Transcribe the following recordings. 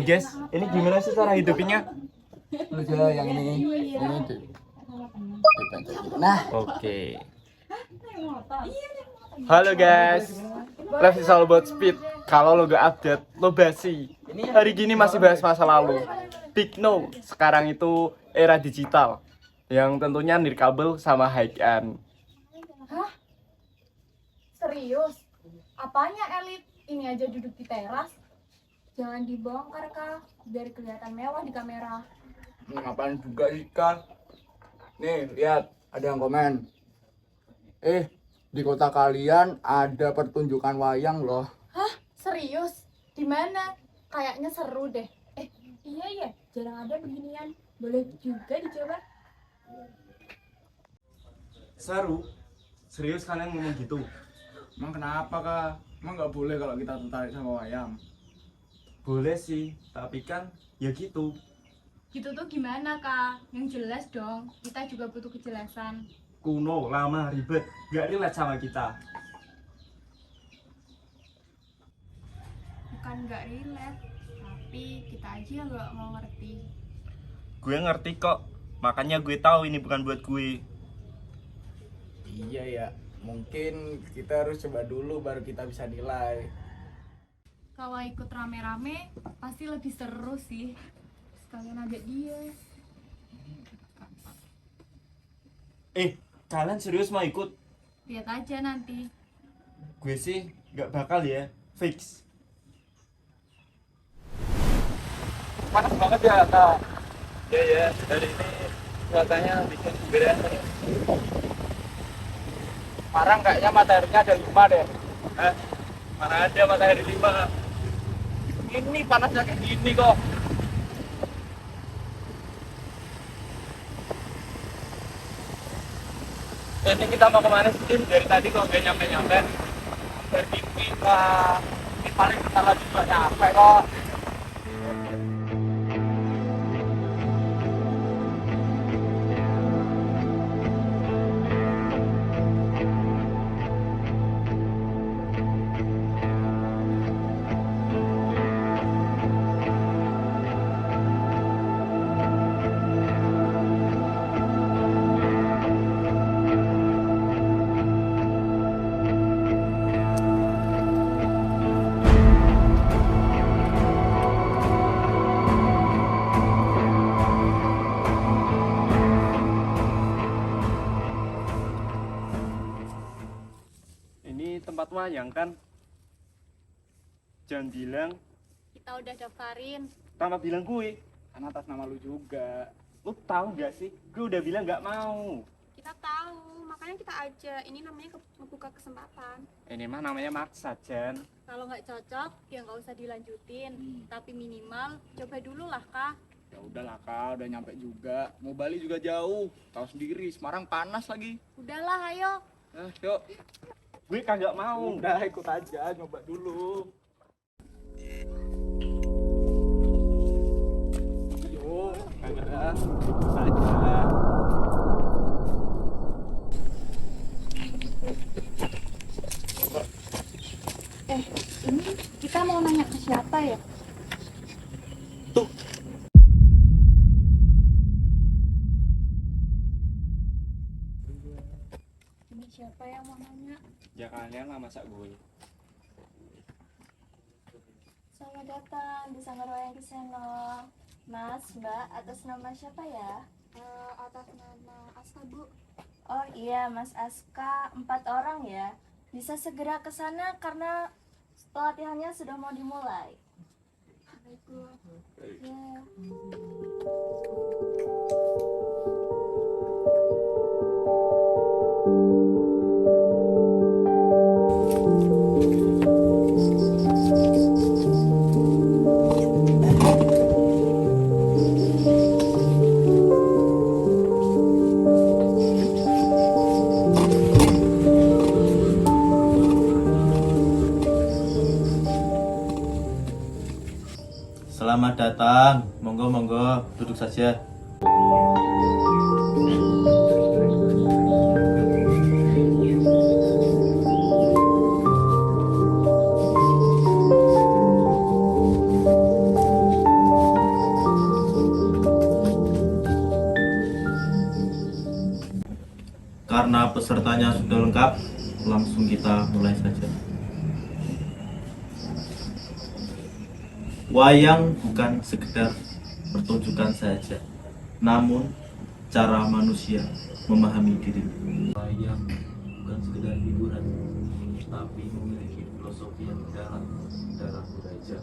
Guys, ini gimana sih cara hidupinnya? Lu coba yang ini nah, Oke. Halo guys, life is all about speed. Kalau lo gak update, lo basi. Hari gini masih bahas masa lalu. Big no, sekarang itu era digital yang tentunya nirkabel sama high end. Hah? Serius? Apanya elit? Ini aja duduk di teras. Jangan dibongkar, Kak. Biar kelihatan mewah di kamera. ngapain juga ikan? Nih, lihat, ada yang komen. Di kota kalian ada pertunjukan wayang loh. Hah? Serius? Di mana? Kayaknya seru deh. Iya ya, jarang ada beginian. Boleh juga dicoba. Seru? Serius kalian ngomong gitu? Emang kenapa kak? Emang nggak boleh kalau kita tertarik sama wayang? Boleh sih, tapi kan ya gitu. Gitu tuh gimana, Kak? Yang jelas dong. Kita juga butuh kejelasan. Kuno, lama, ribet, gak relate sama kita. Bukan nggak relate, tapi kita aja nggak mau ngerti. Gue ngerti kok, makanya gue tahu ini bukan buat gue. Iya ya, mungkin kita harus coba dulu baru kita bisa nilai. Kalau ikut rame-rame, pasti lebih seru sih. Sekalian ajak dia. Kalian serius mau ikut? Lihat aja nanti. Gue sih gak bakal ya, fix. Panas banget ya kak. Ya, dari ini cuacanya bikin beda. Sekarang kayaknya mataharinya ada 5 deh. Mana ada matahari 5? Ini panasnya kayak gini kok. Ini kita mau kemana sih? Dari tadi kok gak nyampe-nyampe. Dari kita ini paling kita lagi gak nyampe kok. Ini tempat wayang kan? Jangan bilang, Kita udah daftarin. tanpa bilang gue. Kan atas nama lu juga. Lu tahu gak sih? Gue udah bilang gak mau. Kita tahu, makanya kita aja. Ini namanya membuka kesempatan. Ini mah namanya maksa, Jan. Kalau nggak cocok, ya nggak usah dilanjutin. Tapi minimal coba dulu lah, Kak. Ya udahlah kak, udah nyampe juga. Mau Bali juga jauh. Tahu sendiri, Semarang panas lagi. Udahlah, ayo. Yuk. Gue kagak mau. Udah ikut aja, nyoba dulu. Yuk, ada. Ikut aja. Ini kita mau nanya ke siapa ya? Tuh. Ini siapa yang mau nanya? Ya kalian lah masa gue. Selamat datang di Sanggar Wayang Kiseno. Mas, Mbak, atas nama siapa ya? Atas nama Aska, Bu. Oh iya, Mas Aska, 4 orang ya. Bisa segera ke sana karena pelatihannya sudah mau dimulai. Ya. Selamat datang, monggo duduk saja. Karena pesertanya sudah lengkap, langsung kita mulai saja. Wayang bukan sekedar pertunjukan saja, namun cara manusia memahami diri. Wayang bukan sekedar hiburan, tapi memiliki filosofi yang dalam dalam belajar.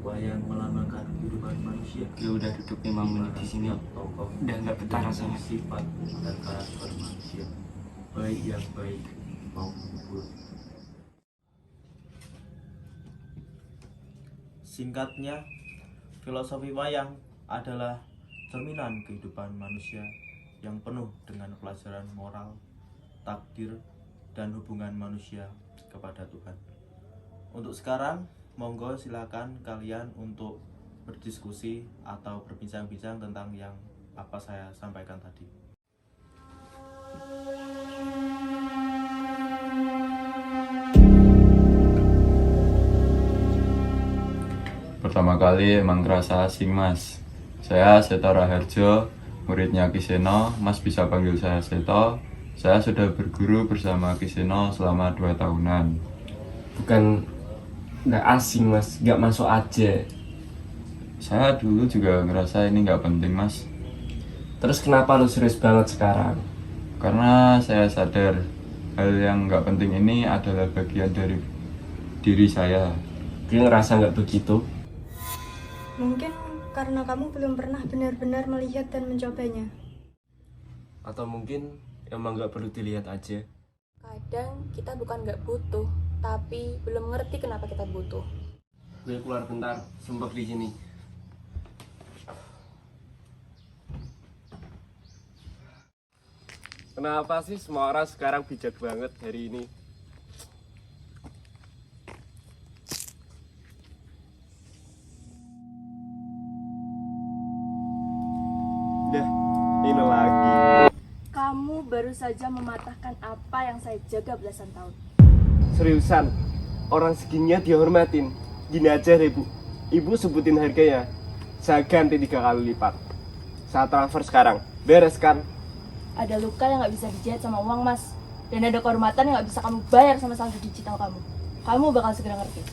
Wayang melambangkan kehidupan manusia. Ya udah duduk 5 menit di sini. Tokoh Udah nggak betah rasanya. sifat dan karakter manusia, baik yang baik maupun buruk. Singkatnya, filosofi wayang adalah cerminan kehidupan manusia yang penuh dengan pelajaran moral, takdir, dan hubungan manusia kepada Tuhan. Untuk sekarang, monggo silakan kalian untuk berdiskusi atau berbincang-bincang tentang yang apa saya sampaikan tadi. Pertama kali emang kerasa asing mas. Saya Seto Raharjo, muridnya Kiseno. Mas bisa panggil saya Seto. Saya sudah berguru bersama Kiseno selama 2 tahunan. Bukan nggak asing mas, nggak masuk aja. Saya dulu juga ngerasa ini nggak penting mas. Terus kenapa lu serius banget sekarang? Karena saya sadar hal yang nggak penting ini adalah bagian dari diri saya. Gue ngerasa nggak begitu. Mungkin karena kamu belum pernah benar-benar melihat dan mencobanya. Atau mungkin emang nggak perlu dilihat aja. Kadang kita bukan nggak butuh, tapi belum ngerti kenapa kita butuh. Gue keluar bentar, sumpah di sini. Kenapa sih semua orang sekarang bijak banget hari ini? Udah, ini lagi. Kamu baru saja mematahkan apa yang saya jaga belasan tahun. Seriusan, orang segininya dihormatin. Gini aja deh bu, ibu sebutin harganya. Saya ganti 3 kali lipat. Saya transfer sekarang, beres kan? Ada luka yang nggak bisa dijahit sama uang mas, dan ada kehormatan yang nggak bisa kamu bayar sama saldo digital kamu. Kamu bakal segera ngerti.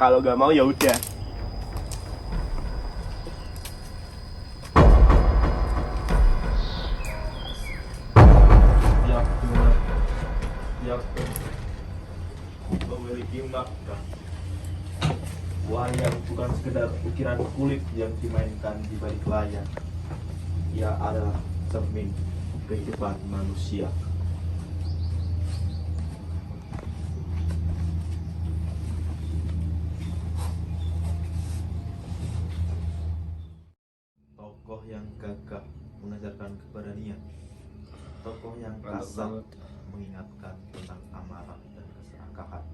Kalau gak mau ya udah. Tiap memiliki makna. Wayang bukan sekedar ukiran kulit yang dimainkan di balik layar. Ia adalah cermin kehidupan manusia. Tokoh yang gagah mengajarkan keberanian. Tokoh yang kasar mengingatkan tentang amarah dan keserakahan.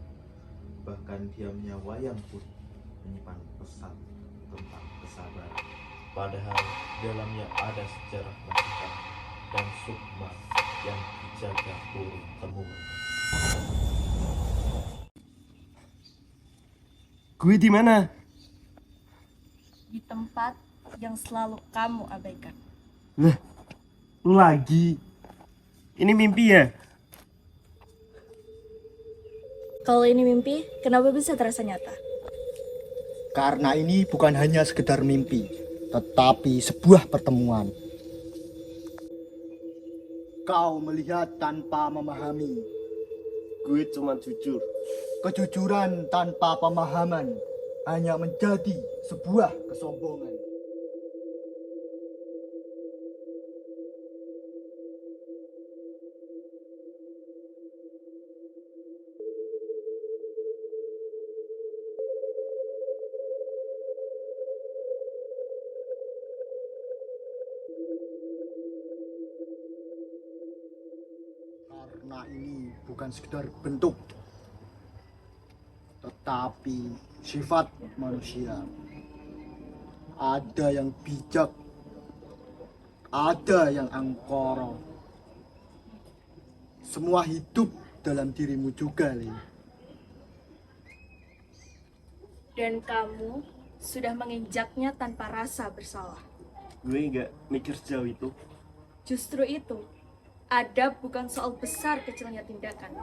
Bahkan diamnya wayang pun menyimpan pesan tentang kesabaran. Padahal dalamnya ada sejarah masyarakat dan sukma yang dijaga turun temurun. Gue di mana? Di tempat yang selalu kamu abaikan. Lah, lu lagi. Ini mimpi ya? Kalau ini mimpi, kenapa bisa terasa nyata? Karena ini bukan hanya sekedar mimpi, tetapi sebuah pertemuan. Kau melihat tanpa memahami. Gue cuma jujur. Kejujuran tanpa pemahaman hanya menjadi sebuah kesombongan. Karena ini bukan sekedar bentuk, tetapi sifat manusia. Ada yang bijak, ada yang angkoro. Semua hidup dalam dirimu juga, Li. Dan kamu sudah menginjaknya tanpa rasa bersalah. Gue nggak mikir sejauh itu. Justru itu, Adab bukan soal besar kecilnya tindakan,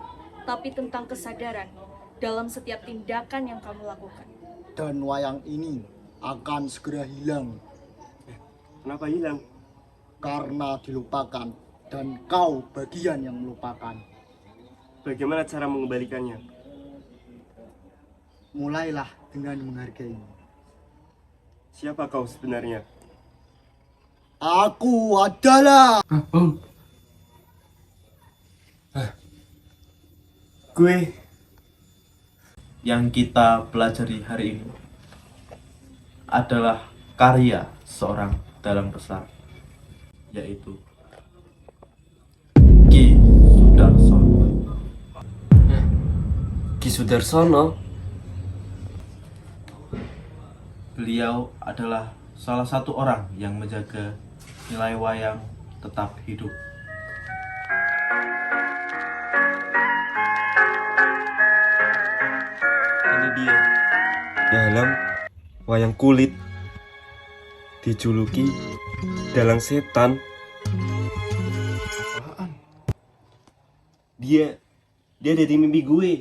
tapi tentang kesadaran dalam setiap tindakan yang kamu lakukan. Dan wayang ini akan segera hilang. Kenapa hilang? Karena dilupakan dan kau bagian yang melupakan. Bagaimana cara mengembalikannya? Mulailah dengan menghargai. Siapa kau sebenarnya? Aku adalah Gue. Yang kita pelajari hari ini adalah karya seorang dalang besar, yaitu Ki Sudarsono. Ki Sudarsono. Beliau adalah salah satu orang yang menjaga nilai wayang tetap hidup. Ini dia. Dalam wayang kulit dijuluki dalang setan. Apaan? Dia dari mimpi gue.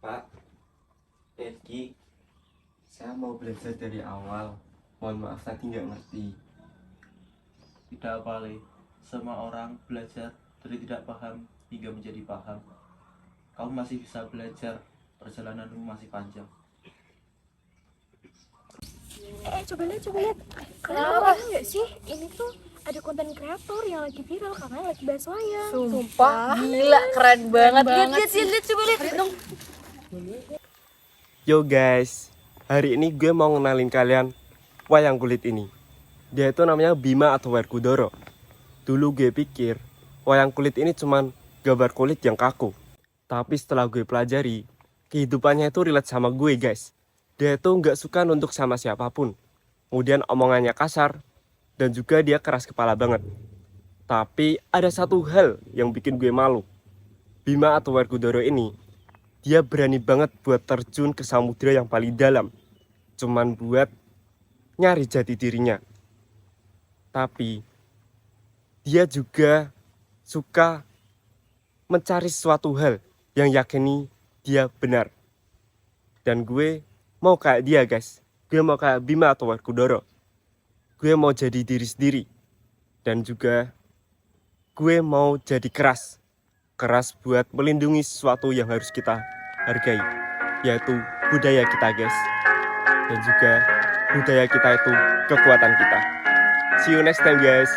Pak, Eki, saya mau belajar dari awal. Mohon maaf tadi nggak ngerti. Tidak apa, Le. Semua orang belajar dari tidak paham hingga menjadi paham. Kamu masih bisa belajar, perjalananmu masih panjang. Coba lihat. Kalian tahu nggak sih? Ini tuh ada konten kreator yang lagi viral karena lagi bahas wayang. Sumpah, gila keren banget. Lihat coba lihat dong. Yo guys, hari ini gue mau ngenalin kalian wayang kulit ini. Dia itu namanya Bima atau Werkudara. Dulu gue pikir wayang kulit ini cuman gambar kulit yang kaku. Tapi setelah gue pelajari, kehidupannya itu relate sama gue guys. Dia itu nggak suka nunduk sama siapapun. Kemudian omongannya kasar, dan juga dia keras kepala banget. Tapi ada satu hal yang bikin gue malu. Bima atau Werkudara ini, dia berani banget buat terjun ke samudera yang paling dalam. Cuman buat nyari jati dirinya. Tapi dia juga suka mencari suatu hal yang yakini dia benar. Dan gue mau kayak dia guys. Gue mau kayak Bima atau Werkudara. Gue mau jadi diri sendiri. Dan juga gue mau jadi keras. Keras buat melindungi sesuatu yang harus kita hargai, yaitu budaya kita guys. Dan juga budaya kita itu kekuatan kita. See you next time guys.